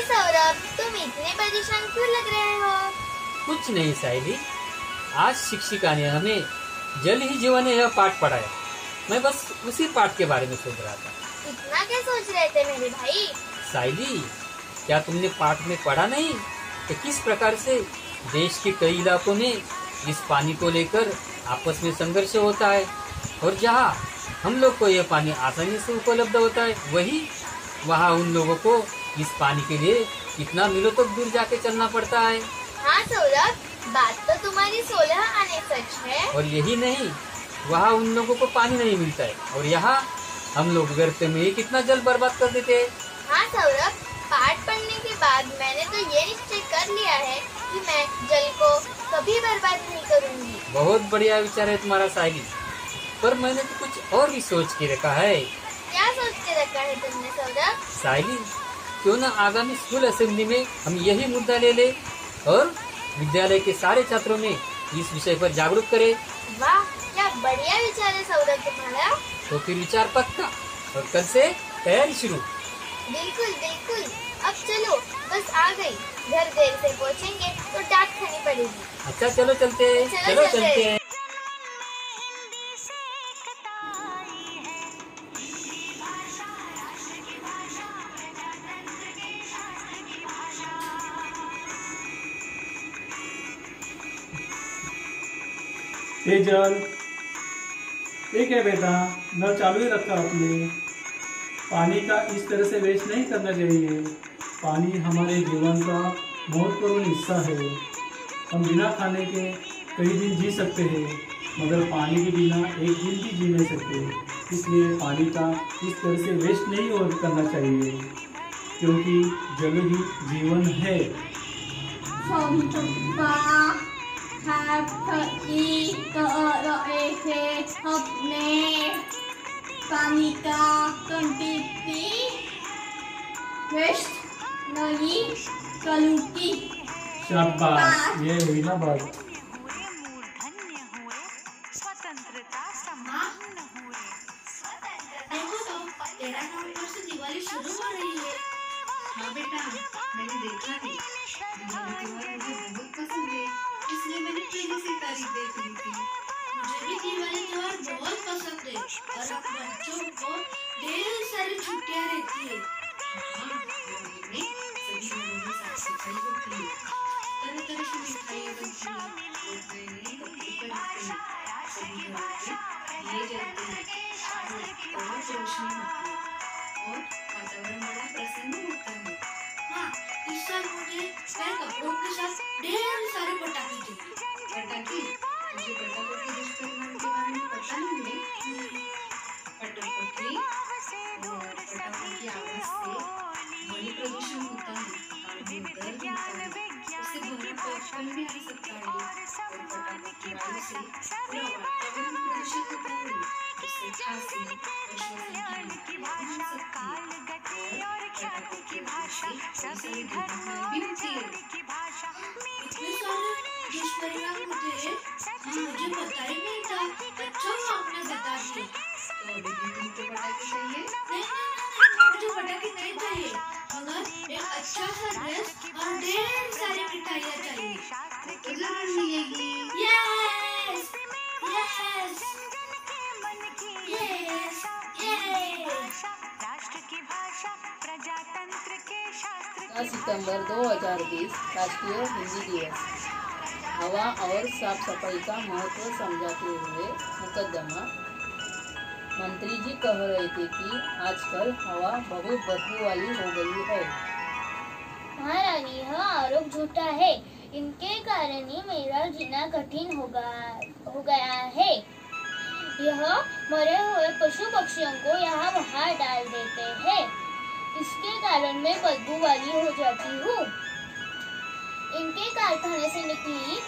सौरभ, तुम इतने परेशान क्यों लग रहे हो? कुछ नहीं साइली, आज शिक्षिका ने हमें जल ही जीवन है यह पाठ पढ़ाया। मैं बस उसी पाठ के बारे में सोच रहा था। इतना क्या सोच रहे थे मेरे भाई? साइली, क्या तुमने पाठ में पढ़ा नहीं कि किस प्रकार से देश के कई इलाकों में इस पानी को लेकर आपस में संघर्ष होता है, और जहाँ हम लोग को यह पानी आसानी से उपलब्ध होता है, वहाँ उन लोगों को इस पानी के लिए कितना मीलों तक दूर जाके चलना पड़ता है। हाँ सौरभ, बात तो तुम्हारी 16 आने सच है। और यही नहीं, वहाँ उन लोगों को पानी नहीं मिलता है, और यहाँ हम लोग गर्ते में कितना जल बर्बाद कर देते हैं। हाँ सौरभ, पाठ पढ़ने के बाद मैंने तो ये निश्चय कर लिया है कि मैं जल को कभी बर्बाद नहीं करूँगी। बहुत बढ़िया विचार है तुम्हारा साहिल, पर मैंने तो कुछ और भी सोच के रखा है। क्या सोच के रखा है तुमने सौरभ? साहिल, क्यों न आगामी स्कूल असेंबली में हम यही मुद्दा ले ले और विद्यालय के सारे छात्रों में इस विषय पर जागरूक करें। वाह, क्या बढ़िया विचार है सौरभ तुम्हारा। तो फिर विचार पक्का, और कल से तैयारी शुरू। बिल्कुल बिल्कुल, अब चलो, बस आ गई। घर देर से पहुँचेंगे तो डांट खानी पड़ेगी। अच्छा चलो चलते हैं। चलो चलते हैं। तेजल, ये क्या बेटा, नल चालू ही रखा आपने। पानी का इस तरह से वेस्ट नहीं करना चाहिए। पानी हमारे जीवन का महत्वपूर्ण हिस्सा है। हम बिना खाने के कई दिन जी सकते हैं, मगर पानी के बिना एक दिन भी जी नहीं सकते। इसलिए पानी का इस तरह से वेस्ट नहीं और करना चाहिए, क्योंकि जल ही जीवन है। हमने पानी का क्वांटिटी वेस्ट नहीं करूँगी। शाबाश, ये हुई ना बात। तेरा नवंबर से दिवाली शुरू हो रही है। हाँ बेटा, मैंने देखा थी। दिवाली त्योहार मुझे बहुत पसंद है, इसलिए मैंने पहले से तारीख देख ली थी। मुझे भी दिवाली त्योहार बहुत पसंद है, और अब बच्चों को ढेर सारी छुट्टियाँ रहती है। हाँ, दिवाली में सभी घरों में साफ सफाई होती है, तरह तरह की मिठाइयाँ बनती हैं, लोग नए नए कपड़े पहनते हैं, सभी घरों में दिए जलते हैं और रोशनी होती है, और वातावरण बड़ा प्रसन्न होता है। हाँ, इस साल मुझे नए कपड़ों के साथ ढेर सारे पटाखे चाहिए। पटाखे? मुझे पटाखों के दुष्परिणाम के बारे में पता नहीं है। पटाखों की आवाज से ध्वनि प्रदूषण होता है, कान में दर्द होता है, उससे ध्वनि प्रदूषण भी हो सकता है, और पटाखों की वायु से पूरा वातावरण प्रदूषित होता है, उससे खांसी, श्वसन की बीमारियां हो सकती है, और पटाखों की वजह से कई सारी दुर्घटनाएं भी होती है। इतने सारे दुष्परिणाम होते हैं, मुझे पता ही नहीं था। अच्छा हुआ आपने बता दिया। तो अभी भी तुमको पटाखे चाहिए? नहीं, मुझे पटाखे नहीं चाहिए, मगर एक अच्छा सा ड्रेस और ढेर सारी मिठाइयाँ चाहिए। तो जरूर मिलेगी। Yes, yes, yes, yes. 10 सितंबर 2020 राष्ट्रीय हिंदी दिवस। हवा और साफ सफाई का महत्व समझाते हुए मुकदमा। मंत्री जी कह रहे थे कि आजकल हवा बहुत बदबू वाली हो गई है। महारानी, यह आरोप झूठा है। इनके कारण ही मेरा जीना कठिन हो गया है। यह मरे हुए पशु पक्षियों को यहाँ बाहर डाल देते हैं, इसके कारण मैं बदबू वाली हो जाती हूँ। इनके कारखाने से निकली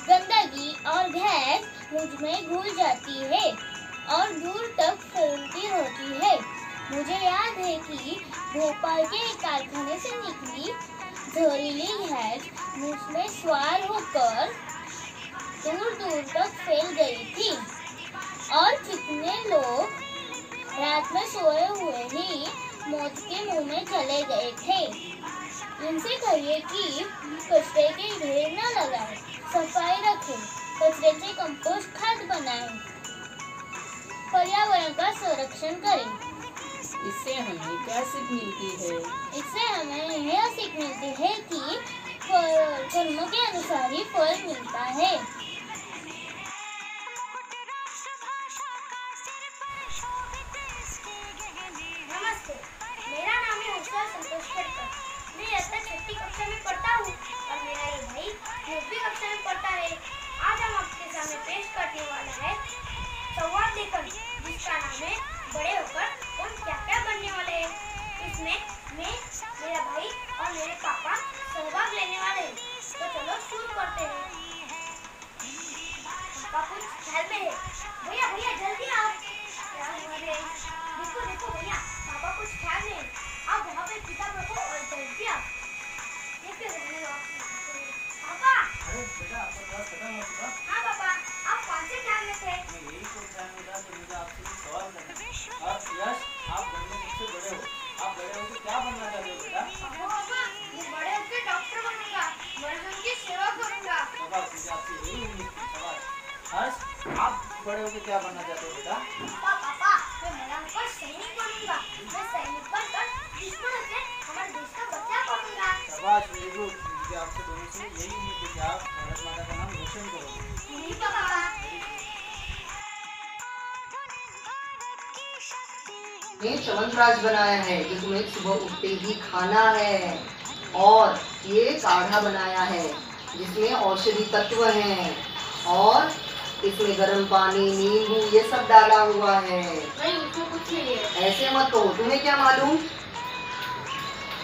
गंदगी और गैस मुझ में घुल जाती है और दूर तक फैलती होती है। मुझे याद है कि भोपाल के एक कारखाने से निकली जहरीली गैस मुझ में सवार होकर दूर दूर तक फैल गई थी, और कितने लोग रात में सोए हुए ही मौत के मुंह में चले गए थे। इनसे कहिए कि कचरे के ढेर न लगाए, सफाई रखें, कचरे से कंपोस्ट खाद बनाएं, पर्यावरण का संरक्षण करें। इससे हमें क्या सीख मिलती है? इससे हमें यह सीख मिलती है कि कर्म के अनुसार ही फल मिलता है। नमस्ते, मेरा नाम है हर्षा संतोष खड़कर। मैं इयत्ता 6ठी कक्षा में पढ़ता हूँ और मेरा ये भाई 9वीं कक्षा में पढ़ता है। आज हम आपके सामने पेश करने वाला है संवाद लेखन, जिसका नाम है बड़े होकर कौन क्या क्या बनने वाले हैं। इसमें मैं, मेरा भाई और मेरे पापा सहभाग लेने वाले हैं। तो चलो शुरू करते हैं। पापा कुछ ख्याल में है? भैया भैया जल्दी आओ। क्या हुआ रे? देखो देखो भैया, पापा कुछ ख्याल में है। आप वहाँ पे किताब रखो और जल्दी आओ। ये क्यों रहने दो पापा? अरे बेटा, आपका क्लास खत्म हो चुका? हाँ पापा, आप कौन से ख्याल में थे? मैं यही तो ध्यान में था कि मुझे आपसे कुछ सवाल करना है। और यश, आप घर में मुझसे बड़े हो, आप बड़े होकर क्या बनना चाहते हो बेटा? पापा, मैं बड़े होकर डॉक्टर बनूंगा, मरीजों की सेवा करूंगा। बाबा, मुझे आपसे यही उम्मीद थी। सवाल हर्ष, आप बड़े होकर क्या बनना चाहते हो बेटा? पापा, मैं बड़ा होकर सैनिक बनूंगा। मैं सैनिक बनकर दुश्मनों से हमारे देश का बचाव करूंगा। शाबाश, वेरी गुड। मुझे आपसे दोनों से यही उम्मीद है कि आप भारत माता का नाम रोशन करोगे। नहीं पापा। ये च्यवनप्राश बनाया है जो तुम्हें सुबह उठते ही खाना है, और ये काढ़ा बनाया है जिसमें औषधि तत्व हैं, और इसमें गर्म पानी, नींबू ये सब डाला हुआ है। नहीं, उसमें कुछ नहीं है। ऐसे मत कहो, तुम्हें क्या मालूम?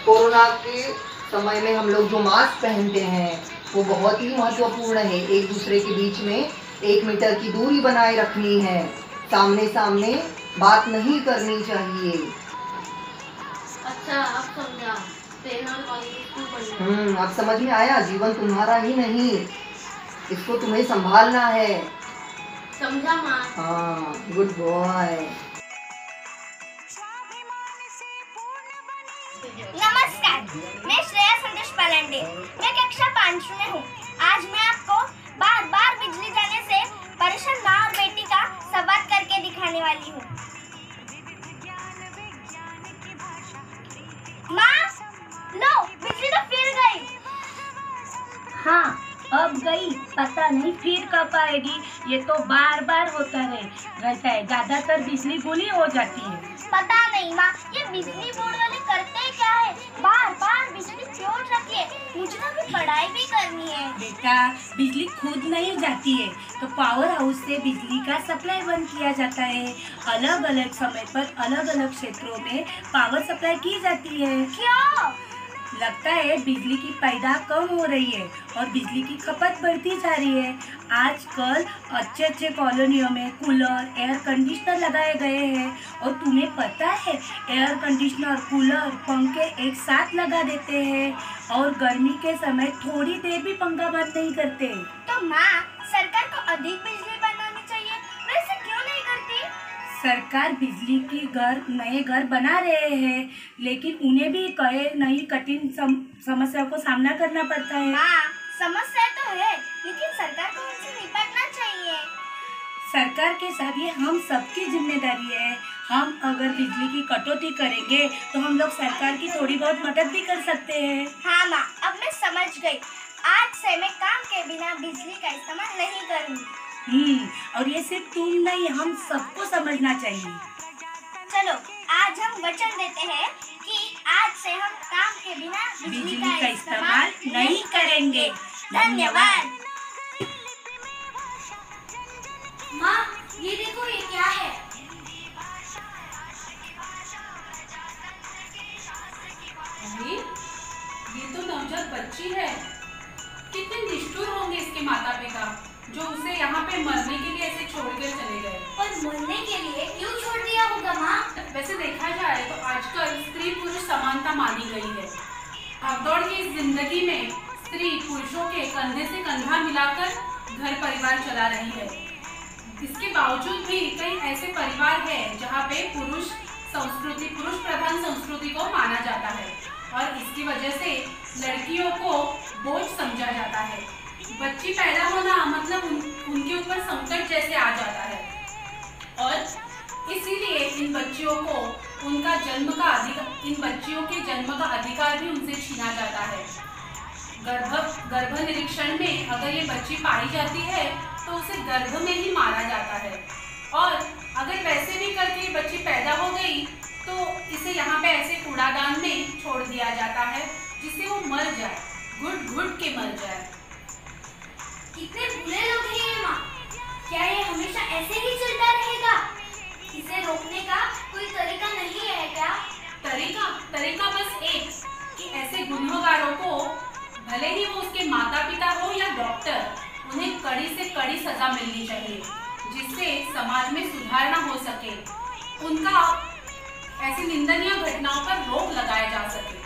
कोरोना के समय में हम लोग जो मास्क पहनते हैं वो बहुत ही महत्वपूर्ण है। एक दूसरे के बीच में 1 मीटर की दूरी बनाए रखनी है, सामने सामने बात नहीं करनी चाहिए। अच्छा, अब समझा। अब समझ में आया। जीवन तुम्हारा ही नहीं, इसको तुम्हें संभालना है। समझा माँ। हाँ, गुड बॉय। नमस्कार, मैं श्रेया संदेश पालंडे। मैं कक्षा 5 में हूँ। आज मैं आपको बार बार बिजली जाने से परेशान माँ और बेटी का संवाद करके दिखाने वाली हूँ। माँ, लो, बिजली तो फिर गई। हाँ, अब गई, पता नहीं फिर कब आएगी। ये तो बार बार होता रहता है। ज्यादातर बिजली गुली हो जाती है। पता नहीं माँ, ये बिजली बोर्ड वाले करते क्या है? बार बार बिजली क्यों जाती है? मुझे तो अभी पढ़ाई भी करनी है। बेटा, बिजली खुद नहीं जाती है, तो पावर हाउस से बिजली का सप्लाई बंद किया जाता है। अलग अलग समय पर अलग अलग क्षेत्रों में पावर सप्लाई की जाती है। क्यों? लगता है बिजली की पैदावार कम हो रही है और बिजली की खपत बढ़ती जा रही है। आजकल अच्छे अच्छे कॉलोनियों में कूलर, एयर कंडीशनर लगाए गए हैं, और तुम्हें पता है एयर कंडीशनर, कूलर, पंखे एक साथ लगा देते हैं, और गर्मी के समय थोड़ी देर भी पंखा बंद नहीं करते। तो माँ, सरकार को अधिक बिजली बनानी चाहिए, वैसे क्यों नहीं करती? सरकार बिजली की नए घर बना रहे हैं, लेकिन उन्हें भी कई नई कठिन समस्याओं को सामना करना पड़ता है। माँ, समस्या तो है, लेकिन सरकार को उनसे निपटना चाहिए। सरकार के साथ ये हम सबकी जिम्मेदारी है। हम अगर बिजली की कटौती करेंगे तो हम लोग सरकार की थोड़ी बहुत मदद भी कर सकते हैं। हाँ माँ, अब मैं समझ गई। आज से मैं काम के बिना बिजली का इस्तेमाल नहीं करूँगी। और ये सिर्फ तुम नहीं, हम सबको समझना चाहिए। चलो, आज हम वचन देते हैं कि आज से हम काम के बिना बिजली का इस्तेमाल नहीं करेंगे। धन्यवाद। माँ, ये देखो, ये क्या है? अरे, ये तो नवजात बच्ची है। कितने निष्ठुर होंगे इसके माता पिता, जो उसे यहाँ पे मरने के लिए ऐसे छोड़कर चले गए। पर मरने के लिए क्यों छोड़ दिया होगा माँ? वैसे देखा जाए तो आजकल स्त्री पुरुष समानता मानी गई है। भागदौड़ की इस जिंदगी में स्त्री पुरुषों के कंधे से कंधा मिलाकर घर परिवार चला रही है। इसके बावजूद भी कई ऐसे परिवार हैं जहाँ पे पुरुष संस्कृति, पुरुष प्रधान संस्कृति को माना जाता है और इसकी वजह से लड़कियों को बोझ समझा जाता है। बच्ची पैदा होना मतलब उनके ऊपर संकट जैसे आ जाता है और इसीलिए इन बच्चियों के जन्म का अधिकार भी उनसे छीना जाता है। गर्भ निरीक्षण में अगर ये बच्ची पाई जाती है तो उसे गर्भ में ही मारा जाता है और अगर वैसे भी करके बच्ची पैदा हो गई तो इसे यहाँ पे ऐसे कूड़ादान में छोड़ दिया जाता है जिससे वो मर जाए, घुट के मर जाए। कितने बुरे लोग हैं ये माँ। क्या ये हमेशा ऐसे ही चलता रहेगा? इसे रोकने का कोई तरीका नहीं है क्या? तरीका बस एक कि ऐसे गुनहगारों को, भले ही वो उसके माता पिता हो या डॉक्टर, उन्हें कड़ी से कड़ी सजा मिलनी चाहिए जिससे समाज में सुधार ना हो सके, उनका ऐसी निंदनीय घटनाओं पर रोक लगाया जा सके।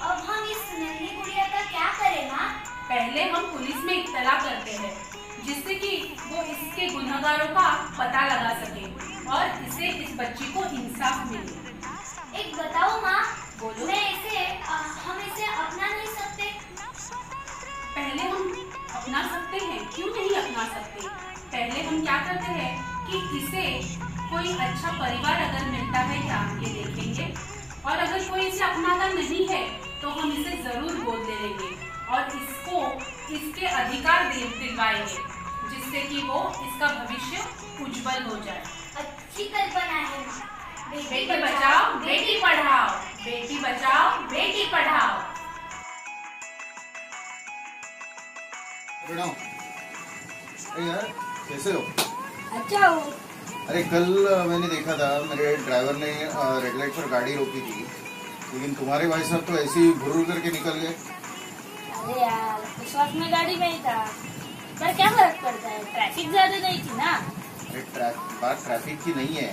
अब हम इस नन्ही गुड़िया का क्या करें माँ? पहले हम पुलिस में इत्तला करते हैं जिससे कि वो इसके गुनहगारों का पता लगा सके और इसे, इस बच्ची को इंसाफ मिले। एक बताओ माँ, बोलो। हम इसे अपना नहीं सकते? पहले हम अपना सकते हैं, क्यों नहीं अपना सकते। पहले हम क्या करते हैं कि इसे कोई अच्छा परिवार अगर मिलता है क्या ये देखेंगे और अगर कोई इसे अपनाता नहीं है तो हम इसे जरूर गोद ले लेंगे और इसको इसके अधिकार दिलवाएंगे जिससे कि वो इसका भविष्य उज्जवल हो जाए। अच्छी कल्पना है माँ। बेटी बचाओ बेटी पढ़ाओ, बेटी बचाओ बेटी पढ़ाओ। प्रणाम। अरे यार कैसे हो? अच्छा हूँ। अरे कल मैंने देखा था मेरे ड्राइवर ने रेड लाइट पर गाड़ी रोकी थी, लेकिन तुम्हारे भाई साहब तो ऐसे ही भुर्र करके निकल गए। अरे यार उस वक्त में गाड़ी में ही था, पर क्या फर्क पड़ता है, ट्रैफिक ज्यादा नहीं थी ना। अरे बात ट्रैफिक की नहीं है,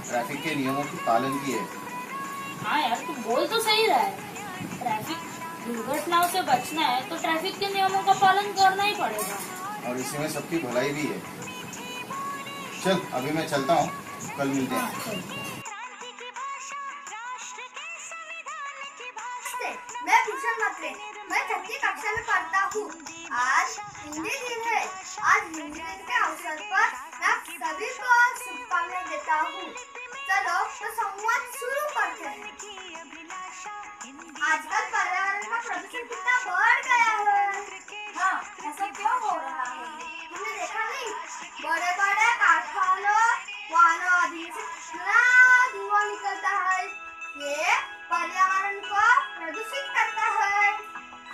ट्रैफिक के नियमों की पालन की है। हाँ यार तू बोल तो सही रहा है, ट्रैफिक दुर्घटनाओं से बचना है तो ट्रैफिक के नियमों का पालन करना ही पड़ेगा और इसी में सबकी भलाई भी है। चल अभी मैं चलता हूँ, कल मिलते हैं। मैं भूषण म्हात्रे, मैं 6ठी कक्षा में पढ़ता हूँ। आज हिंदी दिन है। आज हिंदी दिन के अवसर पर मैं सभी को शुभकामनाएं देता हूँ। चलो तो संवाद शुरू करते हैं। आजकल पर्यावरण का प्रदूषण कितना बढ़ गया है। हाँ, ऐसा क्यों हो रहा है? तुमने देखा नहीं? बड़े बड़े कारखानों, वाहनों आदि से कितना धुआं निकलता है। ये पर्यावरण को प्रदूषित करता है।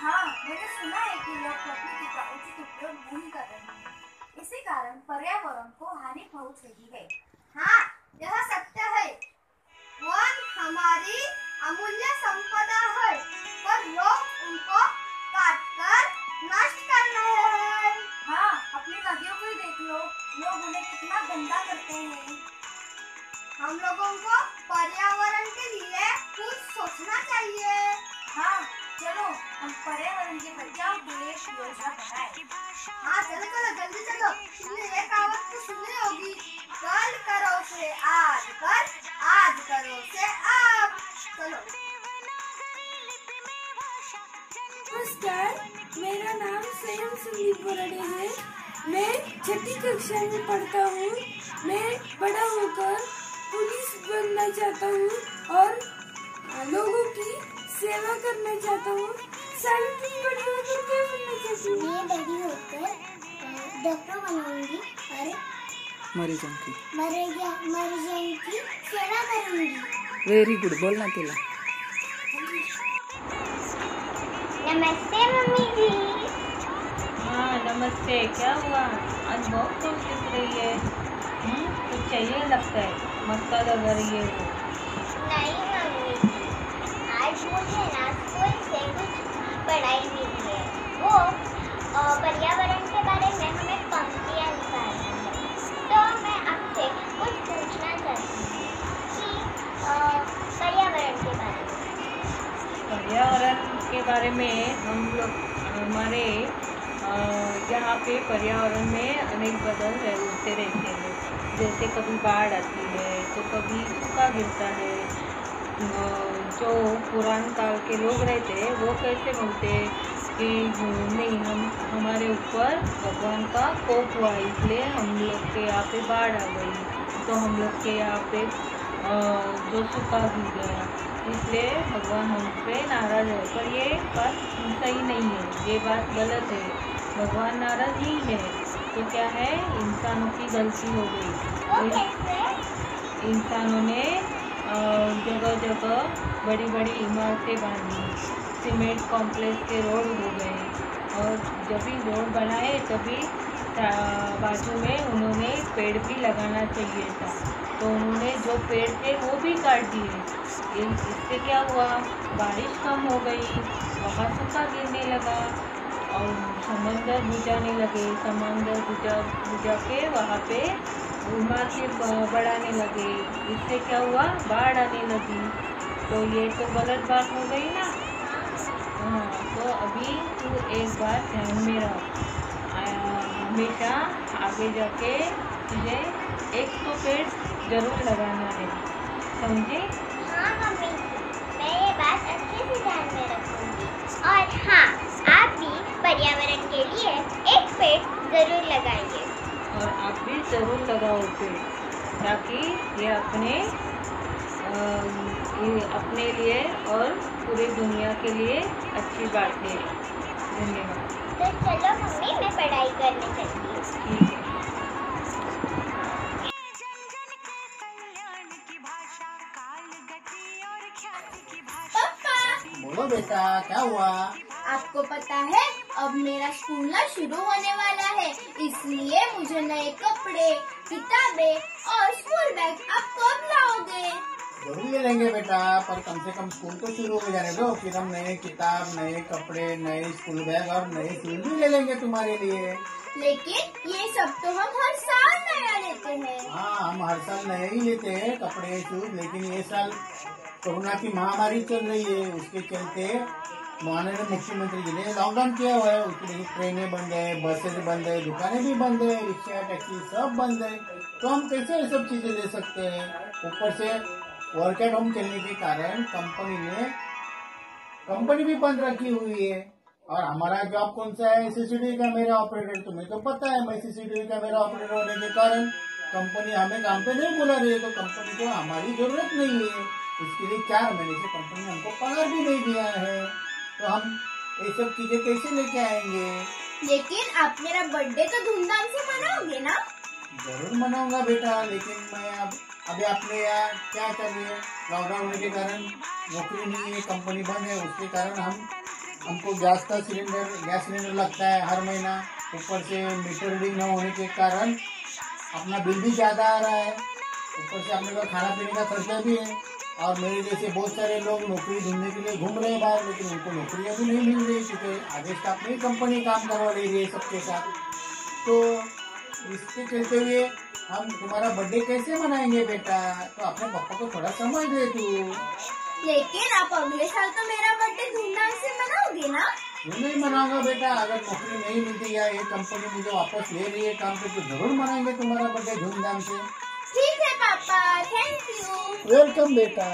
हाँ, मैंने सुना है कि लोग प्रकृति का उचित उपयोग नहीं कर रहे हैं। इसी कारण पर्यावरण को हानि पहुंच रही है। हाँ, यह सत्य है। वन हमारी अमूल्य संपदा है, पर लोग उनको काटकर नष्ट कर रहे हैं। हाँ, अपनी नदियों को ही देख लो, लोग उन्हें कितना गंदा करते हैं। हम लोगों को पर्यावरण के लिए कुछ सोचना चाहिए। हाँ, चलो हम पर्यावरण के बचाव के लिए योजना बनाएं। हाँ, चलो जल्दी चलो। तुमने ये कहावत तो सुनी होगी, कल करो से आज कर, आज करो से अब। चलो। नमस्कार, मेरा नाम स्वयं संदीप बोराडे है। मैं 6ठी कक्षा में पढ़ता हूँ। मैं बड़ा होकर पुलिस बनना चाहता हूँ और लोगों की सेवा करना चाहता हूँ। सारी तुम बड़ी होकर क्या बनना चाहती हो? मैं बड़ी होकर डॉक्टर बनूंगी और मरीजों की सेवा करूंगी। वेरी गुड, बोलना तिला। नमस्ते मम्मी जी। हाँ नमस्ते, क्या हुआ? आज बहुत कम दिख रही है। कुछ चाहिए लगता है, मक्का लग रही है वो। नहीं मम्मी जी, आज मुझे ना स्कूल से कुछ पढ़ाई मिली है। वो पर्यावरण के बारे में हमें पंक्तियाँ निकालना है। तो मैं आपसे कुछ पूछना चाहती हूँ कि पर्यावरण के बारे में हम लोग हमारे यहाँ पे पर्यावरण में अनेक बदल होते रहते हैं। जैसे कभी बाढ़ आती है, तो कभी सूखा गिरता है। जो पुराने काल के लोग रहते हैं वो कैसे बोलते कि नहीं, हमारे ऊपर भगवान का कोप हुआ, इसलिए हम लोग के यहाँ पे बाढ़ आ गई, तो हम लोग के यहाँ पे जो सूखा गिर गया, इसलिए भगवान हम पे नाराज़ है। पर ये बात सही नहीं है, ये बात गलत है। भगवान नाराज़ ही है तो क्या है, इंसानों की गलती हो गई। इंसानों ने जगह जगह बड़ी बड़ी इमारतें बांधी, सीमेंट कॉम्प्लेक्स के रोड हो गए, और जब भी रोड बनाए तभी बाजू में उन्होंने पेड़ भी लगाना चाहिए था, तो उन्होंने जो पेड़ थे वो भी काट दिए। इससे क्या हुआ, बारिश कम हो गई, वहाँ सूखा गिरने लगा और समंदर बुझाने लगे। समंदर बुझा के वहाँ पे इमारतें बढ़ाने लगे, इससे क्या हुआ, बाढ़ आने लगी। तो ये तो गलत बात हो गई ना। हाँ, तो अभी तू एक बात ध्यान में रख, हमेशा आगे जाके तुझे एक तो पेड़ जरूर लगाना है, समझे? हाँ मम्मी, मैं ये बात अच्छे से ध्यान में रखूंगी। और हाँ, आप भी पर्यावरण के लिए एक पेड़ जरूर लगाइए। और आप भी ज़रूर लगाओ पेड़, ताकि ये अपने लिए और पूरी दुनिया के लिए अच्छी बात है। धन्यवाद। तो चलो मम्मी, मैं पढ़ाई करने चलती हूँ। ठीक है। बोलो बेटा, क्या हुआ? आपको पता है अब मेरा स्कूल ना शुरू होने वाला है, इसलिए मुझे नए कपड़े, किताबें और स्कूल बैग आप कब लाओगे? जरूर ले लेंगे बेटा, पर कम से कम स्कूल तो शुरू हो जाने दो, फिर हम नए किताब, नए कपड़े, नए स्कूल बैग और नए शूज भी ले लेंगे तुम्हारे लिए। लेकिन ये सब तो हम हर साल नया लेते हैं। हाँ, हम हर साल नए ही लेते हैं कपड़े शूज, लेकिन ये साल कोरोना की महामारी चल रही है, उसके चलते माननीय मुख्यमंत्री जी ने लॉकडाउन किया हुआ है। उसके लिए ट्रेनें बंद है, बसेस बंद है, दुकानें भी बंद है, रिक्शा टैक्सी सब बंद है, तो हम कैसे ये सब चीजें ले सकते हैं? ऊपर से वर्क एट होम चलने के कारण कंपनी भी बंद रखी हुई है। और हमारा जॉब कौन सा है? CCTV camera operator. तुम्हें तो पता है, मैं सीसीटीवी कैमरा ऑपरेटर होने के कारण कंपनी हमें काम पे नहीं बुला रही है, तो कंपनी को हमारी जरूरत नहीं है। इसके लिए 4 महीने से कंपनी ने हमको पगार भी नहीं दिया है, तो हम ये सब चीजें कैसे लेके आएंगे? लेकिन आप मेरा बर्थडे तो धूमधाम से मनाओगे ना? जरूर मनाऊंगा बेटा, लेकिन मैं अभी अपने यहाँ क्या कर रही है, लॉकडाउन होने के कारण नौकरी नहीं है, कंपनी बंद है, उसके कारण हमको गैस सिलेंडर लगता है हर महीना। ऊपर से मीटर रीडिंग न होने के कारण अपना बिल भी ज्यादा आ रहा है, ऊपर से अपने का खाना पीने का खर्चा भी है। और मेरे जैसे बहुत सारे लोग नौकरी ढूंढने के लिए घूम रहे हैं बाहर, लेकिन उनको नौकरी अभी नहीं मिल रही, क्योंकि आगे स्टाफ में कंपनी काम करवा रही है सबके साथ। तो इसके चलते हुए हम तुम्हारा बर्थडे कैसे मनाएंगे बेटा? तो अपने पापा को थोड़ा समझ दे तू। लेकिन आप अगले साल तो मेरा बर्थडे धूमधाम से मनाओगे ना? क्यों नहीं मनाऊंगा बेटा, अगर नौकरी नहीं मिलती या ये कंपनी मुझे वापस ले रही है काम पे, तो जरूर मनाएंगे तुम्हारा बर्थडे धूमधाम से। ठीक है पापा, थैंक यू। वेलकम बेटा।